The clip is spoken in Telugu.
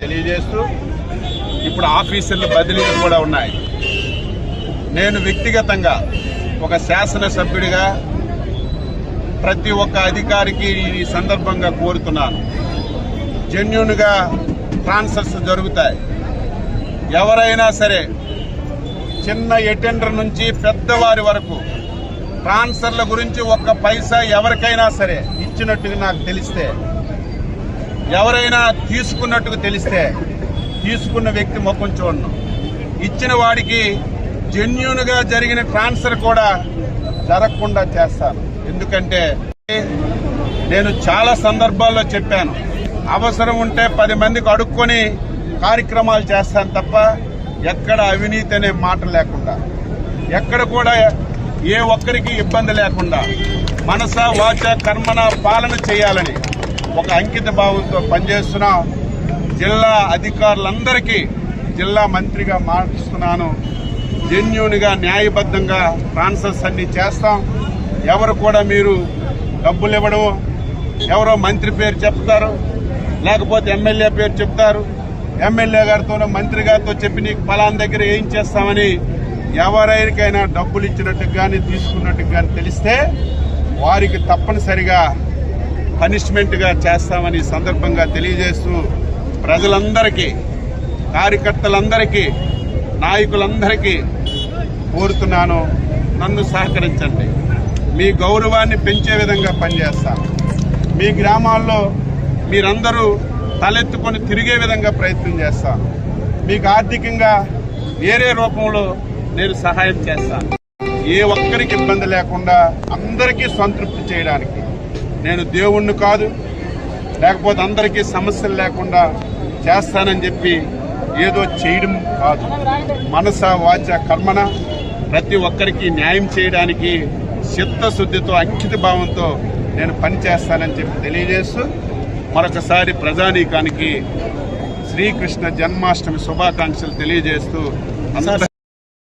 తెలియజేస్తూ ఇప్పుడు ఆఫీసర్ల బదిలీలు కూడా ఉన్నాయి. నేను వ్యక్తిగతంగా ఒక శాసనసభ్యుడిగా ప్రతి ఒక్క అధికారికి ఈ సందర్భంగా కోరుతున్నాను, జెన్యూన్గా ట్రాన్స్ఫర్స్ జరుగుతాయి. ఎవరైనా సరే చిన్న అటెండర్ నుంచి పెద్దవారి వరకు ట్రాన్స్ఫర్ల గురించి ఒక్క పైసా ఎవరికైనా సరే ఇచ్చినట్టుగా నాకు తెలిస్తే, ఎవరైనా తీసుకున్నట్టుగా తెలిస్తే తీసుకున్న వ్యక్తి ముఖం చూడను, ఇచ్చిన వాడికి జెన్యూన్గా జరిగిన ట్రాన్స్ఫర్ కూడా జరగకుండా చేస్తాను. ఎందుకంటే నేను చాలా సందర్భాల్లో చెప్పాను, అవసరం ఉంటే 10 మందికి అడుక్కొని కార్యక్రమాలు చేస్తాను తప్ప ఎక్కడ అవినీతి అనే మాట లేకుండా, ఎక్కడ కూడా ఏ ఒక్కరికి ఇబ్బంది లేకుండా మనస వాచ కర్మన పాలన చేయాలని ఒక అంకిత భావంతో పనిచేస్తున్నాం. జిల్లా అధికారులందరికీ జిల్లా మంత్రిగా మాట్లాడుతున్నాను. జెన్యూన్గా న్యాయబద్ధంగా ట్రాన్స్ఫర్స్ అన్ని చేస్తాం. ఎవరు కూడా మీరు డబ్బులు ఇవ్వడం, ఎవరో మంత్రి పేరు చెప్తారు, లేకపోతే ఎమ్మెల్యే పేరు చెప్తారు, ఎమ్మెల్యే గారితోనో మంత్రి గారితో చెప్పి నీకు ఫలానా దగ్గర ఏం చేస్తామని ఎవరికైనా డబ్బులు ఇచ్చినట్టుకు కానీ తీసుకున్నట్టుకు కానీ తెలిస్తే వారికి తప్పనిసరిగా పనిష్మెంట్గా చేస్తామని సందర్భంగా తెలియజేస్తూ ప్రజలందరికీ, కార్యకర్తలందరికీ, నాయకులందరికీ కోరుతున్నాను, నన్ను సహకరించండి. మీ గౌరవాన్ని పెంచే విధంగా పనిచేస్తాను. మీ గ్రామాల్లో మీరందరూ తలెత్తుకొని తిరిగే విధంగా ప్రయత్నం చేస్తాను. మీకు ఆర్థికంగా వేరే రూపంలో నేను సహాయం చేస్తాను. ఏ ఒక్కరికి ఇబ్బంది లేకుండా అందరికీ సంతృప్తి చేయడానికి. నేను దేవుణ్ణి కాదు, లేకపోతే అందరికీ సమస్యలు లేకుండా చేస్తానని చెప్పి ఏదో చేయడం కాదు. మనస వాచ కర్మన ప్రతి ఒక్కరికి న్యాయం చేయడానికి చిత్తశుద్ధితో అంకిత భావంతో నేను పనిచేస్తానని చెప్పి తెలియజేస్తూ మరొకసారి ప్రజానీకానికి శ్రీకృష్ణ జన్మాష్టమి శుభాకాంక్షలు తెలియజేస్తూ